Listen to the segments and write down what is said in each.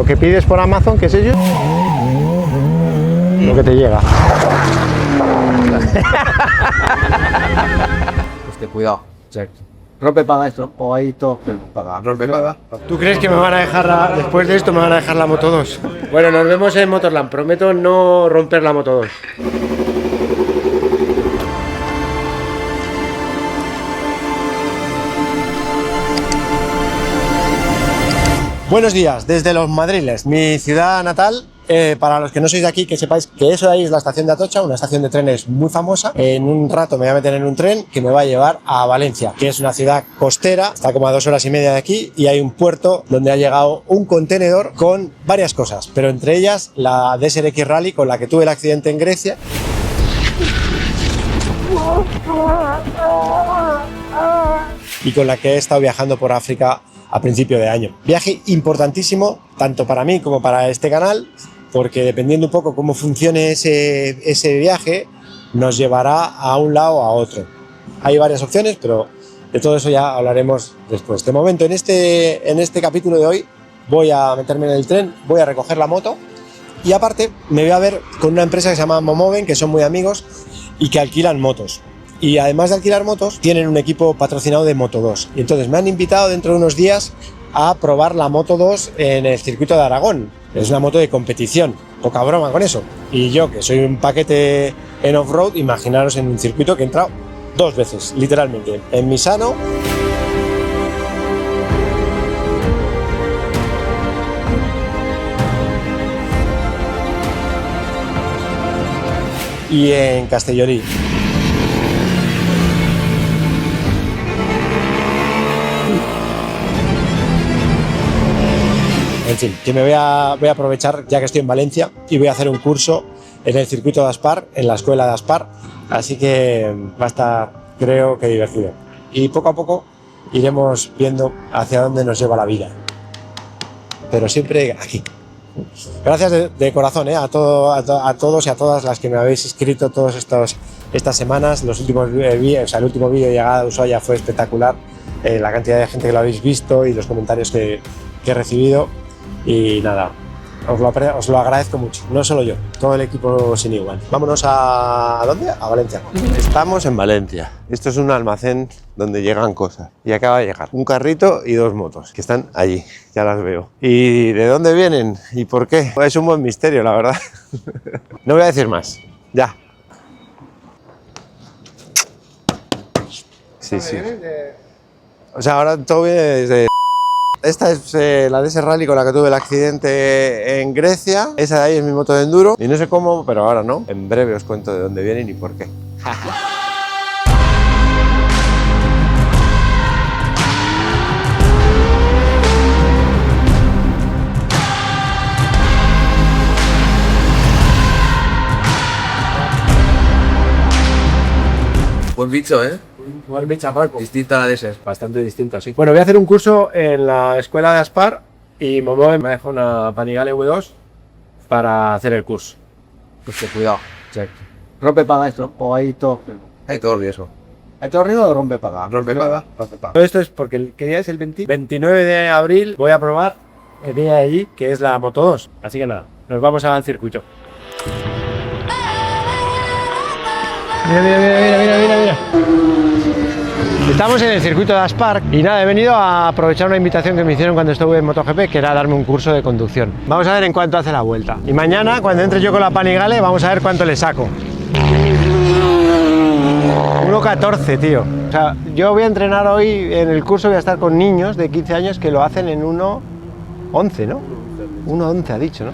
Lo que pides por Amazon, ¿qué es ello? Lo que te llega. Hostia, cuidado. Exacto. Rompe paga esto, o ahí todo paga. Rompe paga. ¿Tú crees que me van a dejar, después de esto, me van a dejar la Moto 2? Bueno, nos vemos en Motorland. Prometo no romper la Moto 2. Buenos días, desde Los Madriles, mi ciudad natal. Para los que no sois de aquí, que sepáis que eso de ahí es la estación de Atocha, una estación de trenes muy famosa. En un rato me voy a meter en un tren que me va a llevar a Valencia, que es una ciudad costera, está como a 2 horas y media de aquí, y hay un puerto donde ha llegado un contenedor con varias cosas, pero entre ellas la DSRX Rally, con la que tuve el accidente en Grecia. Y con la que he estado viajando por África a principio de año. Viaje importantísimo, tanto para mí como para este canal, porque dependiendo un poco cómo funcione ese viaje, nos llevará a un lado o a otro. Hay varias opciones, pero de todo eso ya hablaremos después. De momento, en este capítulo de hoy, voy a meterme en el tren, voy a recoger la moto, y aparte me voy a ver con una empresa que se llama Momoven, que son muy amigos y que alquilan motos. Y además de alquilar motos, tienen un equipo patrocinado de Moto 2. Y entonces me han invitado dentro de unos días a probar la Moto 2 en el circuito de Aragón. Es una moto de competición, poca broma con eso. Y yo, que soy un paquete en off-road, imaginaros en un circuito que he entrado 2 veces, literalmente. En Misano y en Castellolí. En fin, que me voy a aprovechar ya que estoy en Valencia y voy a hacer un curso en el circuito de Aspar, en la escuela de Aspar, así que va a estar, creo que divertido. Y poco a poco iremos viendo hacia dónde nos lleva la vida, pero siempre aquí. Gracias de corazón a todos y a todas las que me habéis escrito todas estas semanas. Los últimos vídeos, el último vídeo de llegada a Ushuaia fue espectacular, la cantidad de gente que lo habéis visto y los comentarios que he recibido. Y nada, os lo agradezco mucho, no solo yo, todo el equipo sin igual. Vámonos ¿a dónde? A Valencia. Estamos en Valencia. Esto es un almacén donde llegan cosas. Y acaba de llegar un carrito y 2 motos que están allí, ya las veo. ¿Y de dónde vienen? ¿Y por qué? Pues es un buen misterio, la verdad. No voy a decir más, ya. Sí, sí. O sea, ahora todo viene desde... Esta es la DS Rally con la que tuve el accidente en Grecia. Esa de ahí es mi moto de enduro. Y no sé cómo, pero ahora no. En breve os cuento de dónde vienen y por qué. Buen bicho, ¿eh? Igual me echa Marco. Distinta a la de ese. Bastante distinto, sí. Bueno, voy a hacer un curso en la escuela de Aspar y Momoven me deja una Panigale V2 para hacer el curso. Hostia, cuidado. Exacto. Rompe paga esto, o ahí todo. Hay todo riesgo. ¿Hay todo riesgo o rompe paga? Rompe paga. Rompe paga. Todo esto es porque ¿qué día es el 29 de abril? Voy a probar el día de allí, que es la Moto 2. Así que nada, nos vamos al circuito. Mira. Estamos en el circuito de Aspar y nada, he venido a aprovechar una invitación que me hicieron cuando estuve en MotoGP, que era darme un curso de conducción. Vamos a ver en cuánto hace la vuelta. Y mañana, cuando entre yo con la Panigale, vamos a ver cuánto le saco. 1.14, tío. O sea, yo voy a entrenar hoy en el curso, voy a estar con niños de 15 años que lo hacen en 1.11, ¿no? 1.11 ha dicho, ¿no?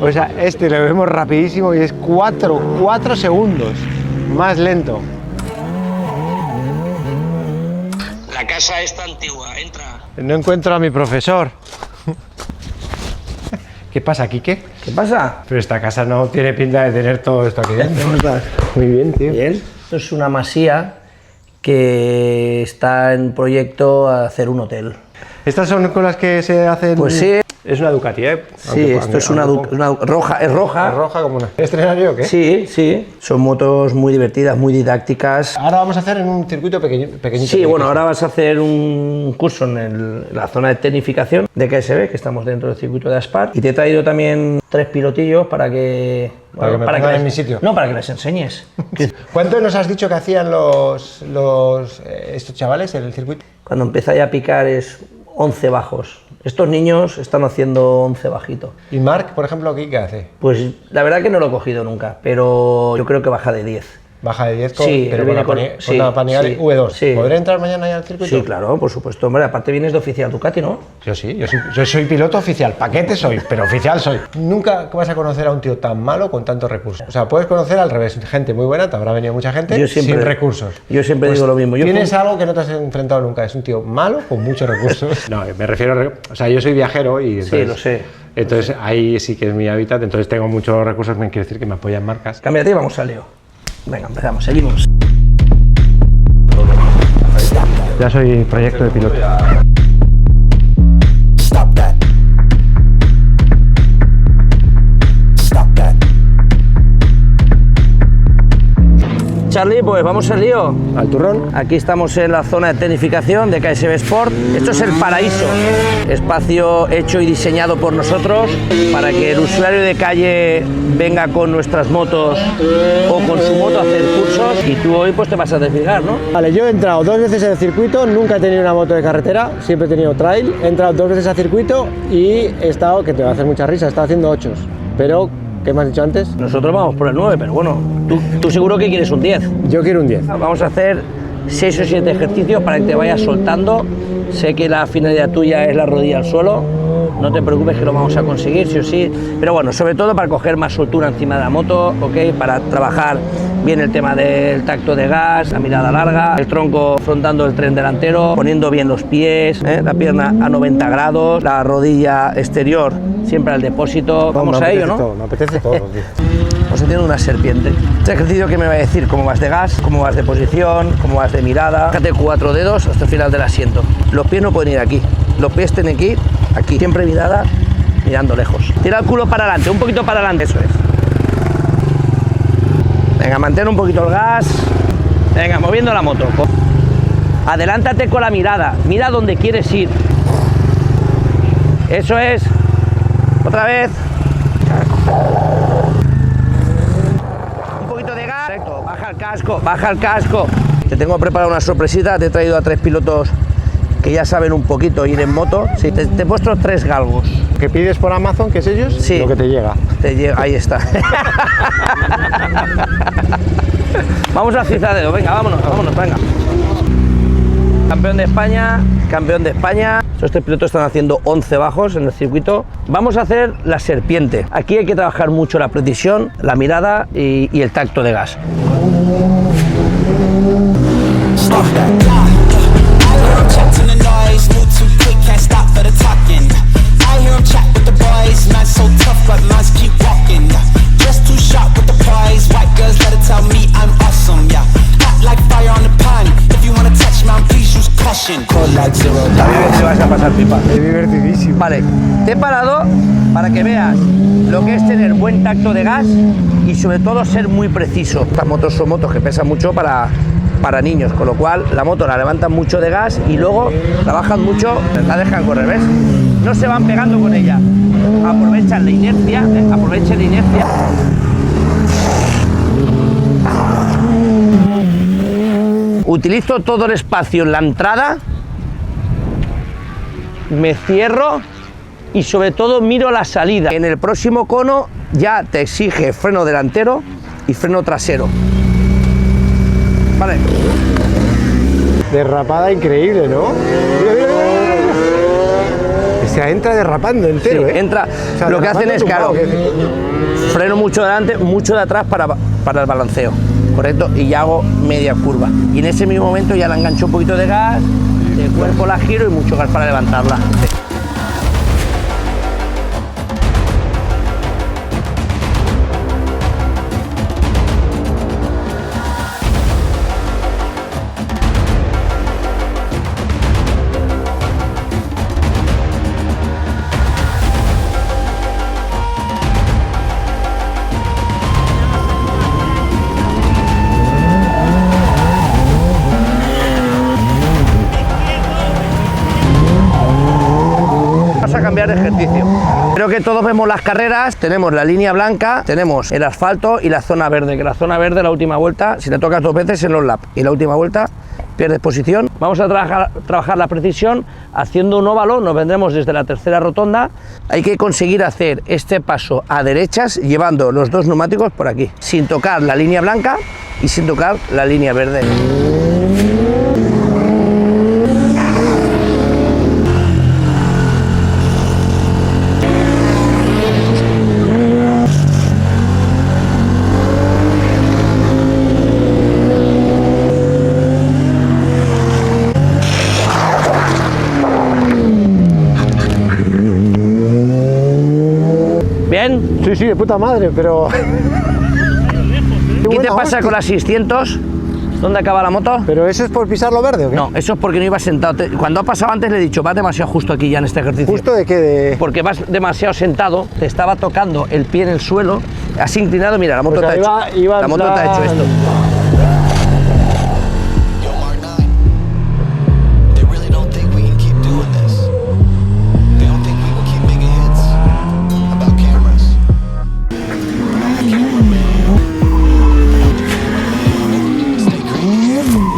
O sea, este lo vemos rapidísimo y es 4 segundos más lento. La casa está antigua, entra. No encuentro a mi profesor. ¿Qué pasa, Quique? ¿Qué pasa? Pero esta casa no tiene pinta de tener todo esto aquí dentro. ¿Cómo estás? Muy bien, tío. Bien. Esto es una masía que está en proyecto a hacer un hotel. ¿Estas son con las que se hacen? Pues sí, Es una Ducati, ¿eh? Sí, esto es una roja, es roja. ¿Es roja como una? ¿Estrenario o qué? Sí, sí. Son motos muy divertidas, muy didácticas. Ahora vamos a hacer en un circuito pequeñito. Sí, bueno, ahora vas a hacer un curso en la zona de tecnificación de KSB, que estamos dentro del circuito de Aspar. Y te he traído también 3 pilotillos para que... Para que me pongan en mi sitio. No, para que les enseñes. ¿Cuánto nos has dicho que hacían estos chavales en el circuito? Cuando empieza ya a picar es 11 bajos. Estos niños están haciendo 11 bajitos. ¿Y Marc, por ejemplo, qué hace? Pues la verdad que no lo he cogido nunca, pero yo creo que baja de 10. Baja de 10 Sí, pero con una Panigale sí, V2. sí. ¿Podré entrar mañana ya al circuito? Sí, claro, por supuesto. Hombre, aparte vienes de oficial Ducati, ¿no? Yo sí, yo soy piloto oficial. Paquete soy, pero oficial soy. Nunca vas a conocer a un tío tan malo con tantos recursos. O sea, puedes conocer al revés, gente muy buena, te habrá venido mucha gente sin recursos. Yo siempre digo lo mismo. Tienes algo que no te has enfrentado nunca, es un tío malo con muchos recursos. No, me refiero, o sea, yo soy viajero y entonces, sí, lo sé. Entonces ahí sí que es mi hábitat, entonces tengo muchos recursos, me quiere decir que me apoyan marcas. Cámbiate y vamos al lío. Venga, empezamos, seguimos. Ya soy proyecto de piloto. Charlie, pues vamos al lío. Al turrón. Aquí estamos en la zona de tecnificación de KSB Sport. Esto es el paraíso, espacio hecho y diseñado por nosotros para que el usuario de calle venga con nuestras motos o con su moto a hacer cursos y tú hoy pues te vas a desfilar, ¿no? Vale, yo he entrado 2 veces en el circuito, nunca he tenido una moto de carretera, siempre he tenido trail. He entrado 2 veces al circuito y he estado, que te va a hacer mucha risa, he estado haciendo 8, pero... ¿Qué me has dicho antes? Nosotros vamos por el 9, pero bueno, tú seguro que quieres un 10. Yo quiero un 10. Vamos a hacer 6 o 7 ejercicios para que te vayas soltando. Sé que la finalidad tuya es la rodilla al suelo, no te preocupes que lo vamos a conseguir, sí o sí. Pero bueno, sobre todo para coger más soltura encima de la moto, ¿ok? Para trabajar bien el tema del tacto de gas, la mirada larga, el tronco afrontando el tren delantero, poniendo bien los pies, la pierna a 90 grados, la rodilla exterior siempre al depósito. Vamos a ello, ¿no? Todo, me apetece todo, tío. Vamos haciendo una serpiente. Este ejercicio que me va a decir cómo vas de gas, cómo vas de posición, cómo vas de mirada. Fíjate 4 dedos hasta el final del asiento. Los pies no pueden ir aquí. Los pies tienen que ir aquí. Siempre mirada, mirando lejos. Tira el culo para adelante, un poquito para adelante, eso es. Venga, mantén un poquito el gas. Venga, moviendo la moto. Adelántate con la mirada. Mira dónde quieres ir. Eso es. Otra vez. Un poquito de gas. Perfecto. Baja el casco, baja el casco. Te tengo preparado una sorpresita. Te he traído a 3 pilotos que ya saben un poquito ir en moto. Sí, te he puesto 3 galgos. ¿Qué pides por Amazon, que es ellos? Sí. Lo que te llega. Ahí está. Vamos al cizadero, venga, vámonos, venga. Campeón de España, campeón de España. Estos 3 pilotos están haciendo 11 bajos en el circuito. Vamos a hacer la serpiente. Aquí hay que trabajar mucho la precisión, la mirada y el tacto de gas. Te vas a pasar pipa. Es divertidísimo. Vale, te he parado para que veas lo que es tener buen tacto de gas y sobre todo ser muy preciso. Estas motos son motos que pesan mucho para niños, con lo cual la moto la levantan mucho de gas y luego la bajan mucho, la dejan correr, ¿ves? No se van pegando con ella, aprovechan la inercia, aprovechen la inercia. Utilizo todo el espacio en la entrada, me cierro y sobre todo miro la salida. En el próximo cono ya te exige freno delantero y freno trasero. Vale. Derrapada increíble, ¿no? Mira, mira, mira. O sea, entra derrapando entero, Sí, entra. O sea, lo que hacen es, claro, freno mucho delante, mucho de atrás para el balanceo, ¿correcto? Y ya hago media curva. Y en ese mismo momento ya la engancho un poquito de gas, de cuerpo la giro y mucho gas para levantarla. Sí. ejercicio. Creo que todos vemos las carreras, tenemos la línea blanca, tenemos el asfalto y la zona verde, que la zona verde la última vuelta, si le tocas 2 veces en los laps y la última vuelta pierdes posición. Vamos a trabajar la precisión haciendo un óvalo, nos vendremos desde la tercera rotonda. Hay que conseguir hacer este paso a derechas llevando los 2 neumáticos por aquí, sin tocar la línea blanca y sin tocar la línea verde. ¿Bien? Sí, sí, de puta madre, pero... ¿Qué te pasa con las 600? ¿Dónde acaba la moto? ¿Pero eso es por pisar lo verde o qué? No, eso es porque no ibas sentado. Cuando ha pasado antes le he dicho, vas demasiado justo aquí ya en este ejercicio. ¿Justo de qué? Porque vas demasiado sentado, te estaba tocando el pie en el suelo, has inclinado, mira, la moto te ha hecho esto.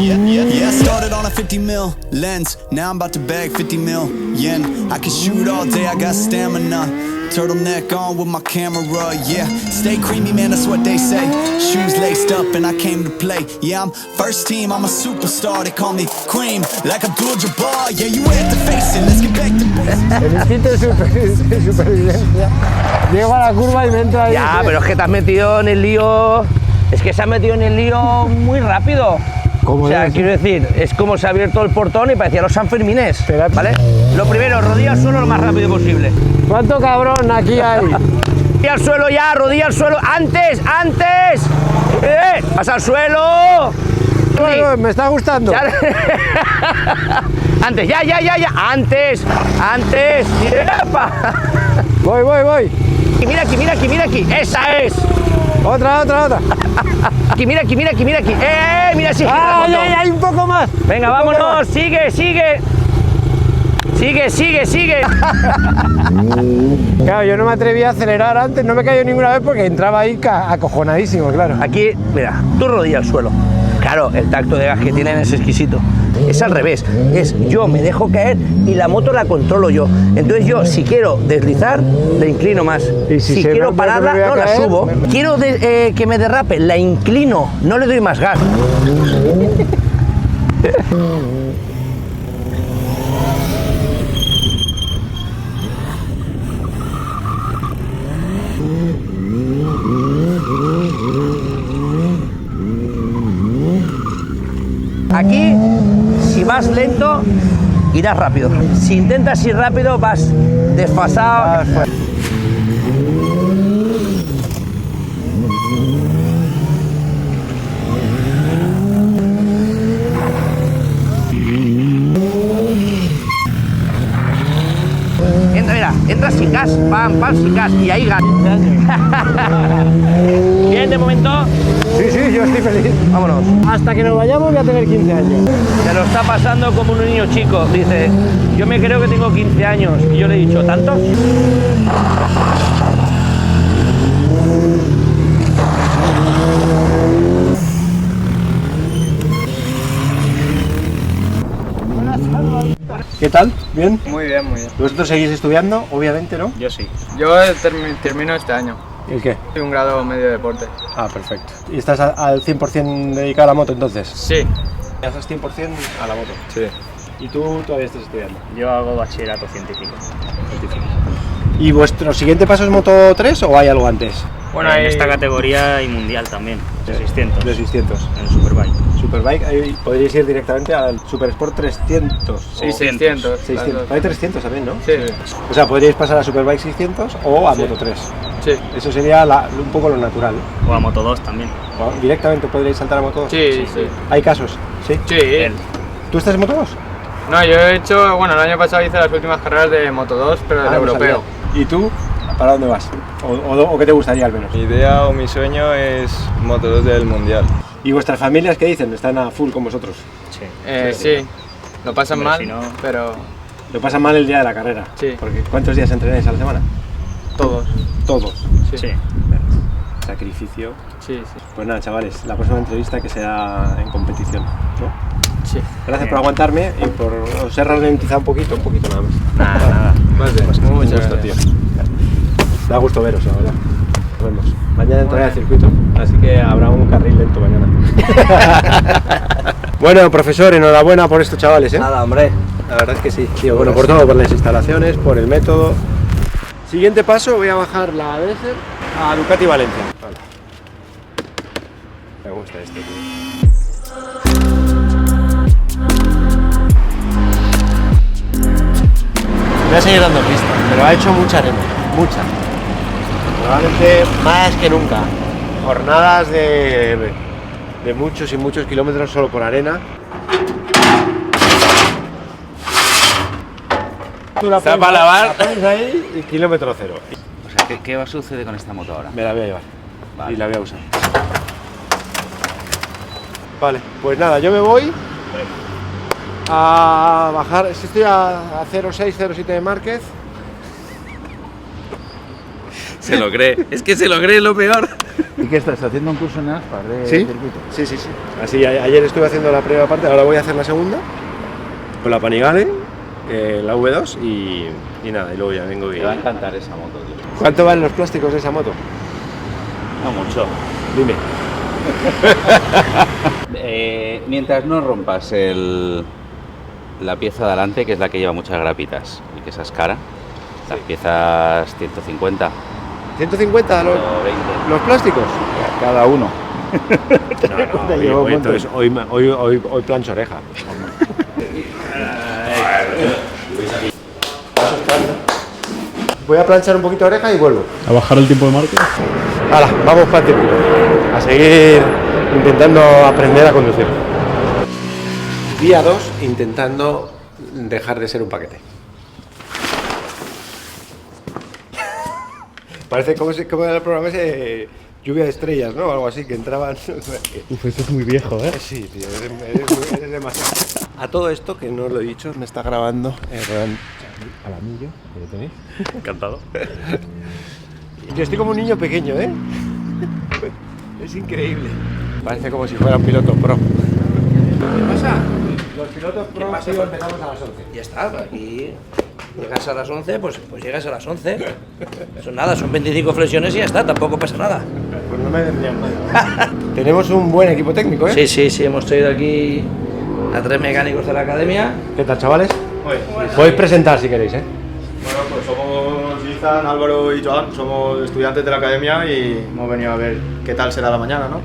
Yeah, I started on a 50 mil lens. Now I'm about to bag 50 mil yen. I can shoot all day, I got stamina. Turtleneck on with my camera, yeah. Stay creamy, man, that's what they say. Shoes laced up and I came to play. Yeah, I'm first team, I'm a superstar. They call me Cream, like Abdul-Jabbar. Yeah, you have to face it, let's get back to basics. El instinto de supervivencia. Llego a la curva y me entro ahí. Ya, pero es que te has metido en el lío... Es que se ha metido en el lío muy rápido. O sea, quiero decir, es como se ha abierto el portón y parecía los Sanfermines, ¿vale? Lo primero, rodilla al suelo lo más rápido posible. ¿Cuánto cabrón aquí hay? Rodilla al suelo ya, rodilla al suelo. ¡Antes! ¡Pasa al suelo! Bueno, me está gustando. Antes, ya. Antes. ¡Epa! Voy. Y mira aquí. ¡Esa es! Otra. Aquí, mira aquí. Mira, sí. Hay un poco más. Venga, vámonos, sigue. Claro, yo no me atreví a acelerar antes, no me cayó ninguna vez porque entraba ahí acojonadísimo, claro. Aquí, mira, tu rodilla al suelo. Claro, el tacto de gas que tienen es exquisito. Es al revés, es yo me dejo caer y la moto la controlo yo. Entonces yo, si quiero deslizar, la inclino más. ¿Y si quiero pararla, no la subo. Quiero que me derrape, la inclino, no le doy más gas. Aquí, si vas lento, irás rápido. Si intentas ir rápido, vas desfasado. Entra sin gas, pam, sin gas, y ahí gas. Bien, de momento. Sí, yo estoy feliz. Vámonos. Hasta que nos vayamos voy a tener 15 años. Se lo está pasando como un niño chico. Dice, yo me creo que tengo 15 años. Y yo le he dicho, ¿tantos? ¿Qué tal? ¿Bien? Muy bien. ¿Vosotros seguís estudiando? Obviamente, ¿no? Yo sí. Yo termino este año. ¿Y qué? Soy un grado medio de deporte. Ah, perfecto. ¿Y estás al 100% dedicado a la moto entonces? Sí. Ya estás 100% a la moto. Sí. ¿Y tú todavía estás estudiando? Yo hago bachillerato científico. ¿Y vuestro siguiente paso es Moto 3 o hay algo antes? Bueno, en esta categoría y mundial también, de 600. De 600. En el Superbike. Superbike, ahí podríais ir directamente al Super Sport 300. Sí, 600. 600. Hay 300 también, ¿no? Sí. O sea, podríais pasar a Superbike 600 o a Moto 3. Sí. Eso sería un poco lo natural. O a Moto 2 también. ¿O directamente podríais saltar a Moto 2? Sí. ¿Hay casos? Sí. Sí. ¿Tú estás en Moto 2? No, yo he hecho, el año pasado hice las últimas carreras de Moto 2, pero del europeo. ¿Y tú? ¿Para dónde vas? ¿O qué te gustaría al menos? Mi idea o mi sueño es Moto 2 del Mundial. ¿Y vuestras familias qué dicen? ¿Están a full con vosotros? Sí. Sí. Lo pasan Hombre, mal, si no- pero Lo pasan mal el día de la carrera. Sí. Porque ¿cuántos días entrenáis a la semana? Todos. Todos. Sí. Sacrificio. Sí, sí. Pues nada, chavales, la próxima entrevista que sea en competición, ¿no? Sí. Gracias por aguantarme y por os he ralentizado un poquito nada más. Nada. Vale, pues muchas gusto, gracias. tío. Da gusto veros, la verdad. Nos vemos. Mañana entraré al circuito, así que habrá un carril lento mañana. Bueno, profesor, enhorabuena por esto, chavales, ¿eh? Nada, hombre. La verdad es que sí, tío. Bueno, por todo, por las instalaciones, por el método. Siguiente paso, voy a bajar la Desert a Ducati Valencia. Vale. Me gusta este, tío. Voy a seguir dando pista, pero ha hecho mucha arena, mucha. Probablemente más que nunca. Jornadas de muchos y muchos kilómetros solo por arena. Está para lavar. La pones ahí y kilómetro cero. O sea, ¿qué va a suceder con esta moto ahora? Me la voy a llevar. Vale. Y la voy a usar. Vale, pues nada, yo me voy a bajar. Si estoy a 0,6, 0,7 de Márquez. Se lo cree. Es que se lo cree lo peor. ¿Y qué estás haciendo un curso en Aspar de ¿Sí? circuito? Sí. Así, ayer estuve haciendo la primera parte, ahora voy a hacer la segunda. Con la Panigale, la V2 y nada, y luego ya vengo y... Me va a encantar esa moto, tío. ¿Cuánto valen los plásticos de esa moto? No mucho. Dime. Mientras no rompas la pieza de adelante, que es la que lleva muchas grapitas y que esa es cara, las piezas 150. 150 120. los plásticos. Cada uno. Entonces hoy plancho oreja. Voy a planchar un poquito oreja y vuelvo. ¿A bajar el tiempo de Márquez? Hala, vamos para el circuito. A seguir intentando aprender a conducir. Día 2 intentando dejar de ser un paquete. Parece como era el programa ese Lluvia de Estrellas, ¿no? Algo así, que entraban... Uf, esto es muy viejo, ¿eh? Sí, tío, eres demasiado... A todo esto, que no lo he dicho, me está grabando al anillo, ¿que lo tenéis? Encantado. Yo estoy como un niño pequeño, ¿eh? Es increíble. Parece como si fuera un piloto pro. ¿Qué pasa? Los pilotos pro tío, empezamos a las 11. Ya está, aquí llegas a las 11, pues llegas a las 11. Son nada, son 25 flexiones y ya está, tampoco pasa nada. Pues no me vendrían mal. Tenemos un buen equipo técnico, ¿eh? Sí, hemos traído aquí a 3 mecánicos de la academia. ¿Qué tal, chavales? Podéis presentar si queréis, ¿eh? Bueno, pues somos Izan, Álvaro y Joan, somos estudiantes de la academia y hemos venido a ver qué tal será la mañana, ¿no?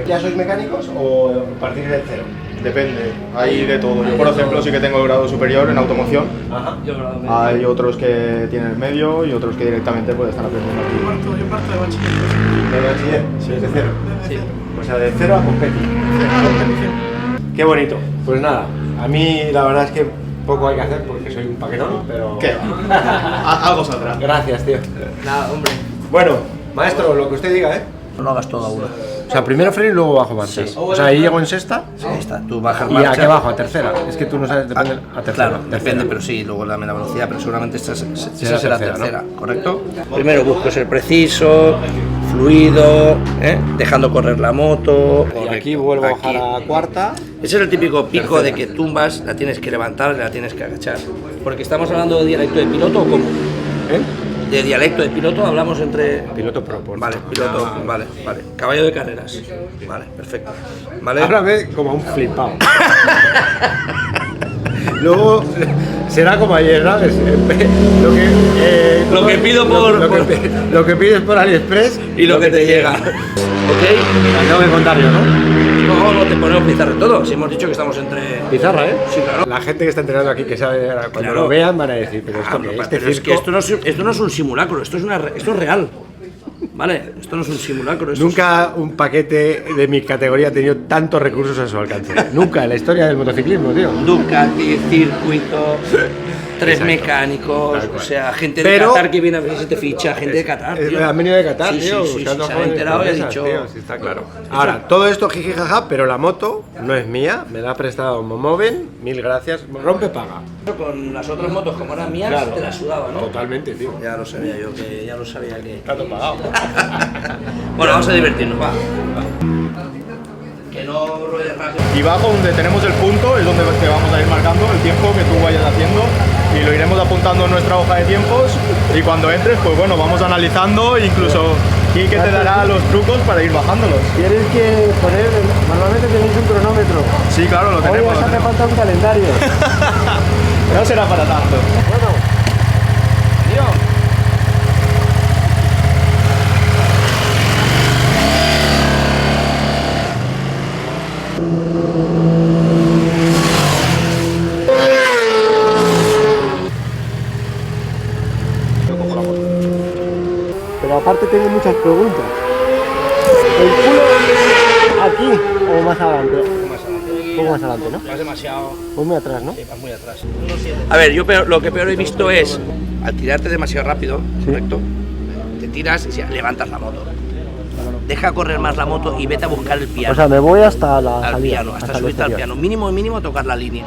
¿Ya sois mecánicos o a partir del cero? Depende, hay de todo. Yo, por ejemplo, sí que tengo el grado superior en automoción. Ajá, yo grado medio. Hay otros que tienen el medio y otros que directamente pues, están aprendiendo aquí. Yo parto de bachiller. ¿De bachiller? Sí, ¿De cero? Sí. O sea, de cero a competir. Qué bonito. Pues nada, a mí la verdad es que poco hay que hacer porque soy un paquetón, pero... ¿Qué? Algo saldrá. Gracias, tío. Nada, hombre. Bueno, maestro, lo que usted diga, ¿eh? No lo hagas todo a uno. O sea, primero freno y luego bajo marcha. Sí. O sea, ahí llego en sexta. Sí, ahí está, tú bajas ¿Y marcha. a qué bajo? ¿A tercera? Es que tú no sabes, depende. A tercera. Claro, depende, pero sí, luego dame la velocidad, pero seguramente esa será tercera, tercera, ¿correcto? Primero busco ser preciso, fluido, dejando correr la moto. Y aquí vuelvo a bajar a cuarta. Ese es el típico pico de que tumbas, la tienes que levantar y la tienes que agachar. Porque estamos hablando de dialecto de piloto o cómo? De dialecto de piloto hablamos entre... Piloto pro. Vale, piloto, vale. Caballo de carreras. Vale, perfecto. Vale. Háblame como un flipado. Luego será como ayer, ¿sabes? Lo que pido por... Lo que pides por AliExpress y lo que te llega. ¿Ok? La tengo que contar yo, ¿no? No te ponemos pizarra todo. Si hemos dicho que estamos entre... Pizarra, ¿eh? Sí, claro. La gente que está entrenando aquí, que sabe, cuando Claro. lo vean van a decir, pero esto que Pero es que esto no es un simulacro, esto es real. ¿Vale? Esto no es un simulacro. Esto Nunca un paquete de mi categoría ha tenido tantos recursos a su alcance. Nunca en la historia del motociclismo, tío. Ducati, circuito... 3 Exacto. mecánicos, Tal cual. o sea, gente de Pero- Qatar que viene a ver si te ficha, gente de Qatar, tío. Han venido de Qatar, Sí, tío, sí, buscando se han jóvenes enterado y han promesas, dicho... tío, sí, está claro. Ahora, todo esto jiji jaja, pero la moto no es mía, me la ha prestado Momoven, mil gracias, rompe paga. Con las otras motos como eran mías, Claro. te la sudaba, ¿no? Totalmente, tío. Ya lo sabía yo, que ya lo sabía que... Está todo pagado. Bueno, vamos a divertirnos, va. Que no ruedes rápido. Y bajo donde tenemos el punto es donde te vamos a ir marcando el tiempo que tú vayas haciendo y lo iremos apuntando en nuestra hoja de tiempos y cuando entres pues bueno vamos analizando incluso Quique te dará los trucos para ir bajándolos. Tienes que poner, normalmente tenéis un cronómetro. Sí, claro, lo Hoy tenemos. os lo hace tenemos. falta un calendario. No será para tanto. Pero aparte tengo muchas preguntas. ¿El culo aquí o más adelante? Un poco más adelante, ¿no? Vas demasiado... Pues muy atrás, ¿no? Sí, vas muy atrás. A ver, yo lo que peor he visto es, al tirarte demasiado rápido, ¿correcto? Te tiras y levantas la moto. Deja correr más la moto y vete a buscar el piano. O sea, me voy hasta la al salida, piano, hasta el subirte al exterior. piano. Mínimo tocar la línea.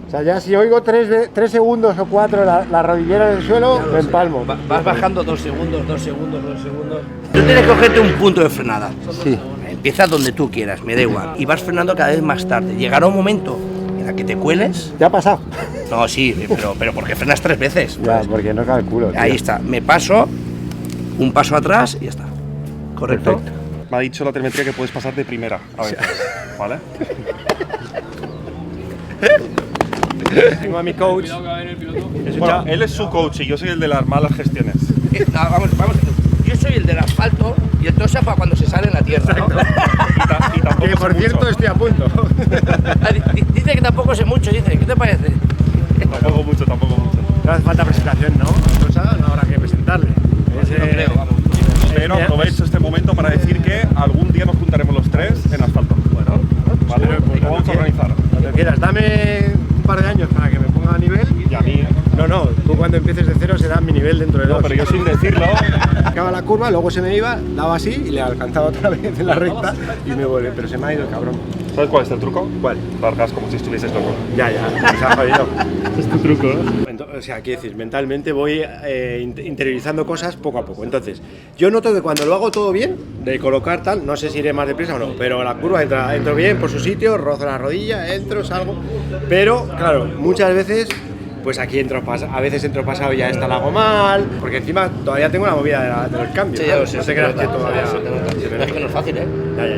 O sea, ya si oigo 3 segundos o 4 la rodillera del suelo, me empalmo. Vas bajando 2 segundos, 2 segundos, 2 segundos. Tú tienes que cogerte un punto de frenada. Sí. Empiezas donde tú quieras, me da igual. Y vas frenando cada vez más tarde. Llegará un momento en el que te cueles. ¿Ya ha pasado? No, sí, pero porque frenas 3 veces. Ya, porque no calculo. tío. Ahí está, me paso, un paso atrás y ya está. ¿Correcto? Perfecto. Me ha dicho la telemetría que puedes pasar de primera a veces, ¿vale? Tengo a mi coach. Bueno, él es su coach y yo soy el de las malas gestiones. No, vamos. Yo soy el del asfalto y el tosa para cuando se sale en la tierra, ¿no? Y tampoco Que por sé cierto mucho. estoy a punto. Dice que tampoco sé mucho, dice, ¿qué te parece? Tampoco mucho. No hace falta presentación, ¿no? Entonces no habrá que presentarle. No creo, vamos. Pero aprovecho este momento para decir que algún día nos juntaremos los 3 en asfalto. Bueno, ¿vale? pues Lo vamos a organizar. Cuando quieras, dame un par de años para que me ponga a nivel. Y a mí... No, tú cuando empieces de cero será mi nivel dentro de 2. No, pero yo sin decirlo... Acaba la curva, luego se me iba, daba así y le alcanzaba otra vez en la recta y me vuelve, pero se me ha ido el cabrón. ¿Sabes cuál es el truco? ¿Cuál? Largas como si estuvieses loco. Ya, se ha jodido. Es tu truco, ¿no? O sea, quiero decir, mentalmente voy interiorizando cosas poco a poco. Entonces, yo noto que cuando lo hago todo bien, de colocar tal, no sé si iré más deprisa o no, pero la curva entro bien por su sitio, rozo la rodilla, entro, salgo. Pero, claro, muchas veces, pues aquí a veces entro pasado y ya esta la hago mal, porque encima todavía tengo la movida del cambio. Sí, ya lo sé, no te creas que todavía. Es que no es fácil, ¿eh?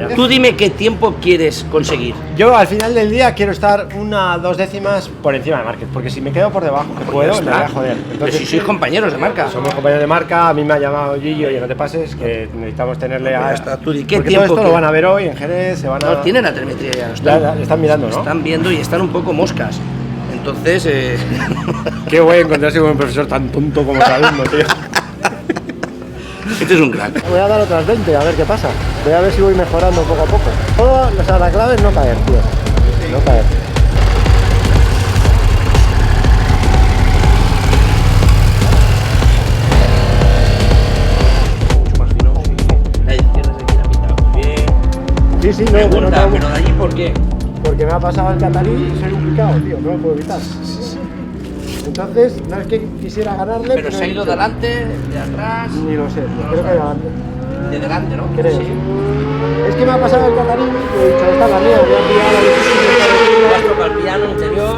Ya. Tú dime qué tiempo quieres conseguir. Yo al final del día quiero estar 1 o 2 décimas por encima de Márquez, porque si me quedo por debajo, que puedo, me voy a joder. Pero si sois compañeros de marca. Somos compañeros de marca, a mí me ha llamado Gillo, oye, no te pases, que necesitamos tenerle a... Ya está, tú di, ¿qué porque tiempo todo esto quieres? lo van a ver hoy en Jerez, se van a... No, tienen la telemetría ya. Ya están mirando, ¿no? Están viendo y están un poco moscas. Entonces, Qué guay encontrarse con un profesor tan tonto como el alumno, tío. Este es un crack. Voy a dar otras 20, a ver qué pasa. Voy a ver si voy mejorando poco a poco. Todo, o sea, la clave es no caer, tío. No caer. La izquierda se quiere pintar muy bien. Sí, no, Pregunta, pero de allí ¿por qué? Porque me ha pasado el catarí y soy un picado, tío, no lo puedo evitar. Entonces, no es que quisiera ganarle, Pero se ha ido de adelante, de atrás, Ni lo sé, creo que adelante. de delante, ¿no? Creo. Sí. Es que me ha pasado el catarí y he dicho, esta es la mía, voy a pillar la difícil. Vas tocar el piano interior.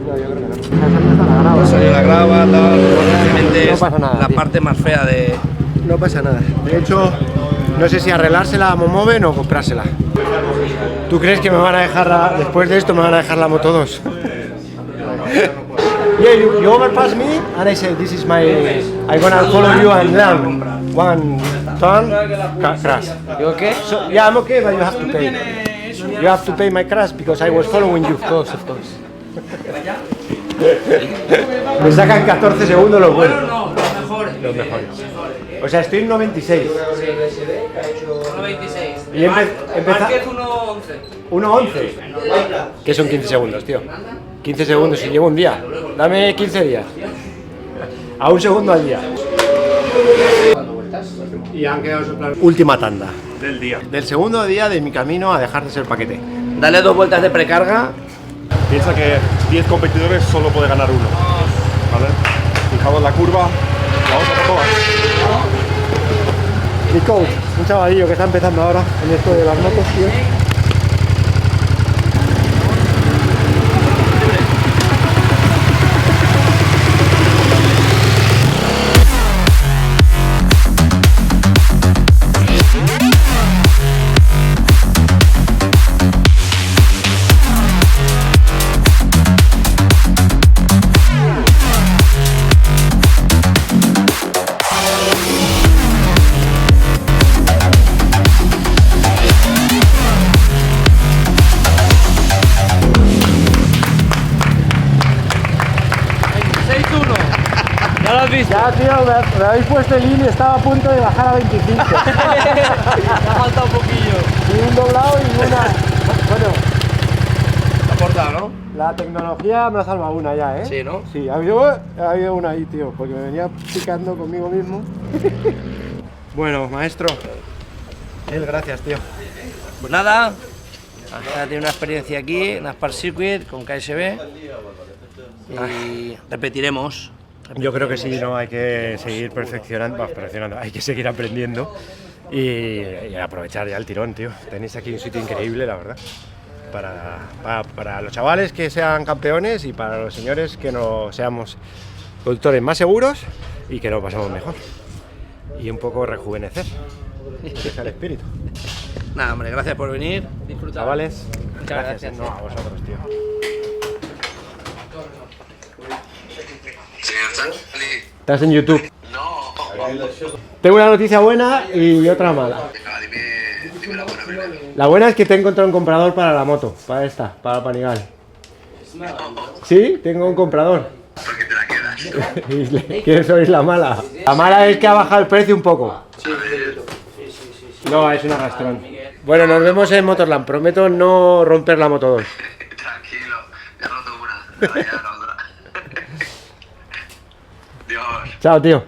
No, yo creo que no. O sea, esa no está la grava. Salió la grava, tal, obviamente No es pasa nada, la tío. parte más fea de no pasa nada. De hecho, no sé si arreglársela a Momoven o comprársela. ¿Tú crees que me van a dejar, después de esto, me van a dejar la Moto 2? Yeah, you overpass me and I say this is my, I'm gonna follow you and land one turn, crash. You okay? So, yeah, I'm okay, but you have to pay. You have to pay my crash because I was following you, of course. Me sacan 14 segundos los buenos. Los mejores. O sea, estoy en 96. 1.26. Y Márquez 1.11. 1.11. Que son 15 segundos, tío. 15 segundos y llevo un día. Dame 15 días. A un segundo al día. Y han quedado última tanda. Del día. Del segundo día de mi camino a dejar de ser paquete. Dale 2 vueltas de precarga. Piensa que 10 competidores solo puede ganar uno. ¿Vale? Fijaos la curva. Vamos a por todas. Mi coach, un chavalillo que está empezando ahora en esto de las motos, tío. Ya, tío, me habéis puesto el IN y estaba a punto de bajar a 25. Me ha faltado un poquillo. Y un doblado y una... Bueno, Ha aportado, ¿no? la tecnología me ha salvado una ya, ¿eh? Sí, ¿no? Sí, ha habido una ahí, tío, porque me venía picando conmigo mismo. Bueno, maestro. Gracias, tío. Pues nada, ya tiene una experiencia aquí en Aspar Circuit con KSB y repetiremos. Yo creo que sí, no hay que seguir perfeccionando, hay que seguir aprendiendo y aprovechar ya el tirón, tío. Tenéis aquí un sitio increíble, la verdad, para los chavales que sean campeones y para los señores que no seamos conductores más seguros y que lo pasamos mejor. Y un poco rejuvenecer, ese es el espíritu. Nada, hombre, gracias por venir. Disfruta. Chavales, Muchas gracias. No, a vosotros, tío. Estás en YouTube. No. Tengo una noticia buena y otra mala. Dime la buena primero. La buena es que te he encontrado un comprador para la moto, para esta, para Panigal. Sí, tengo un comprador. ¿Por qué te la quedas? ¿Qué sois la mala? La mala es que ha bajado el precio un poco. No, es un arrastrón. Bueno, nos vemos en Motorland. Prometo no romper la Moto 2. Tranquilo, ya he roto una. Ahora ya la otra. Dios. Chao, tío.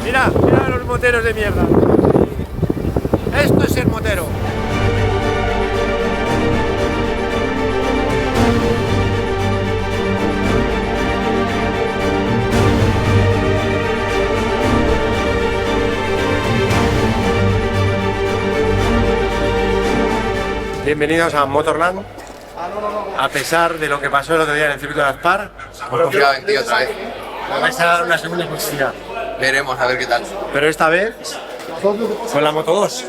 Mira, mira los moteros de mierda. Esto es ser motero. Bienvenidos a Motorland. A pesar de lo que pasó el otro día en el circuito de Aspar, Hemos confiado en ti otra vez. vais a dar una segunda oportunidad. Veremos a ver qué tal. Pero esta vez con la Moto 2.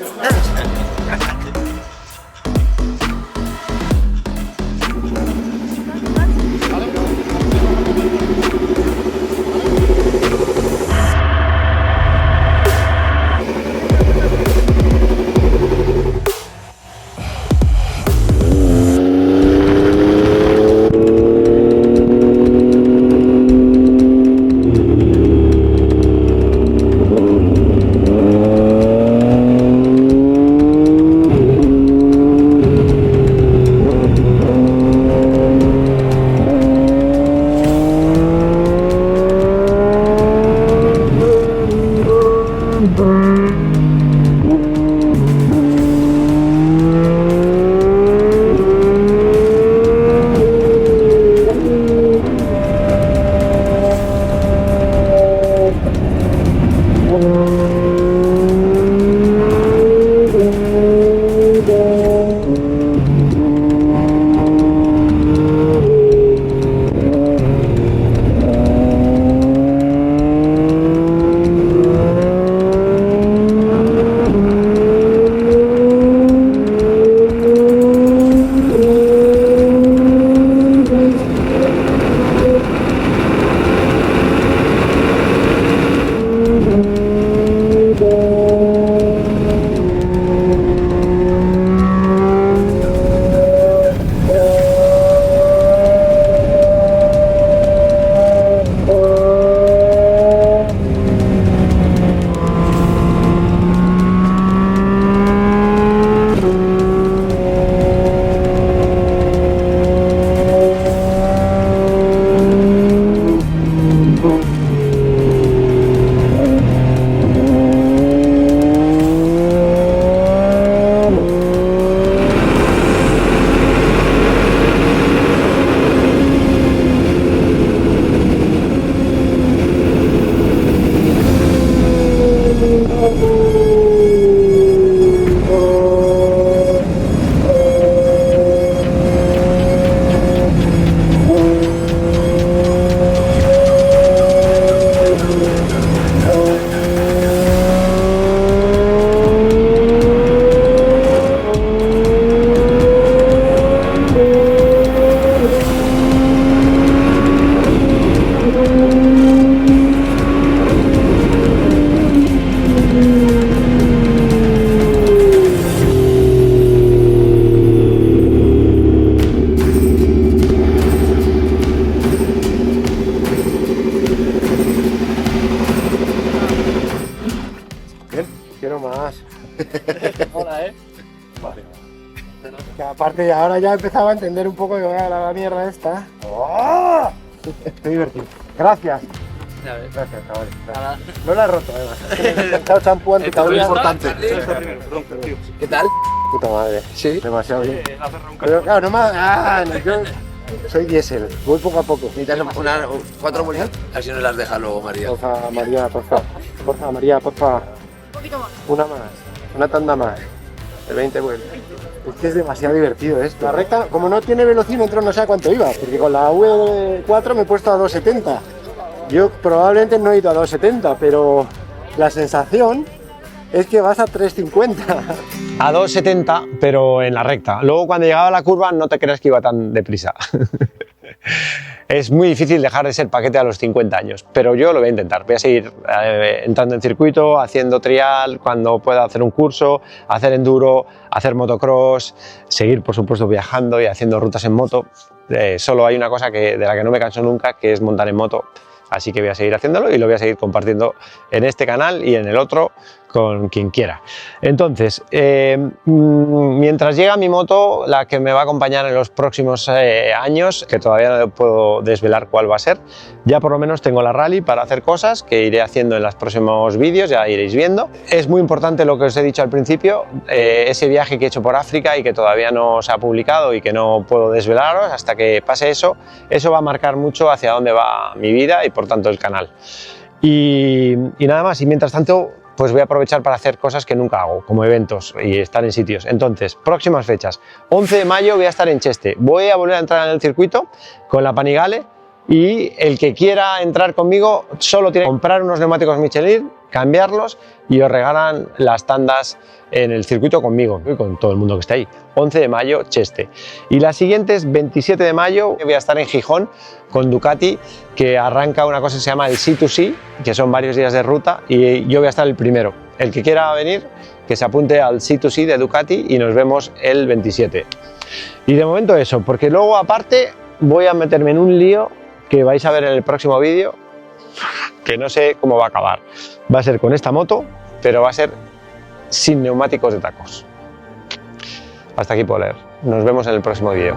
¿eh? Vale. Que aparte ahora ya empezaba a entender un poco de la mierda esta. ¡Oh! Estoy divertido. Gracias. Gracias, chavales. No la he roto, además. Me he echado champú antitaurina. Esto es importante. ¿Qué tal? Puta madre. Sí. Demasiado bien. Pero claro, no más. Yo soy diésel. Voy poco a poco. ¿Necesitas 4 vueltas? Así no las deja luego, María. Porfa, María, porfa. Porfa, María, porfa. Un poquito más. Una más. Una tanda más. De 20 vueltas. Es que es demasiado divertido esto. La recta, como no tiene velocímetro, no sé a cuánto iba. Porque con la V4 me he puesto a 270. Yo probablemente no he ido a 270, pero la sensación es que vas a 350. A 270, pero en la recta. Luego cuando llegaba a la curva no te creas que iba tan deprisa. Es muy difícil dejar de ser paquete a los 50 años, pero yo lo voy a intentar. Voy a seguir entrando en circuito, haciendo trial, cuando pueda hacer un curso, hacer enduro, hacer motocross, seguir por supuesto viajando y haciendo rutas en moto. Solo hay una cosa de la que no me canso nunca, que es montar en moto. Así que voy a seguir haciéndolo y lo voy a seguir compartiendo en este canal y en el otro con quien quiera. Entonces, mientras llega mi moto, la que me va a acompañar en los próximos años, que todavía no puedo desvelar cuál va a ser, ya por lo menos tengo la Rally para hacer cosas que iré haciendo en los próximos vídeos, ya iréis viendo. Es muy importante lo que os he dicho al principio, ese viaje que he hecho por África y que todavía no se ha publicado y que no puedo desvelaros hasta que pase eso. Eso va a marcar mucho hacia dónde va mi vida y por tanto el canal. Y nada más, y mientras tanto pues voy a aprovechar para hacer cosas que nunca hago, como eventos y estar en sitios. Entonces, próximas fechas. 11 de mayo voy a estar en Cheste. Voy a volver a entrar en el circuito con la Panigale y el que quiera entrar conmigo solo tiene que comprar unos neumáticos Michelin, cambiarlos y os regalan las tandas en el circuito conmigo y con todo el mundo que está ahí. 11 de mayo, Cheste. Y la siguiente es 27 de mayo, voy a estar en Gijón con Ducati, que arranca una cosa que se llama el C2C, que son varios días de ruta, y yo voy a estar el primero. El que quiera venir, que se apunte al C2C de Ducati y nos vemos el 27. Y de momento eso, porque luego aparte voy a meterme en un lío que vais a ver en el próximo vídeo, que no sé cómo va a acabar. Va a ser con esta moto, pero va a ser sin neumáticos de tacos. Hasta aquí puedo leer. Nos vemos en el próximo vídeo.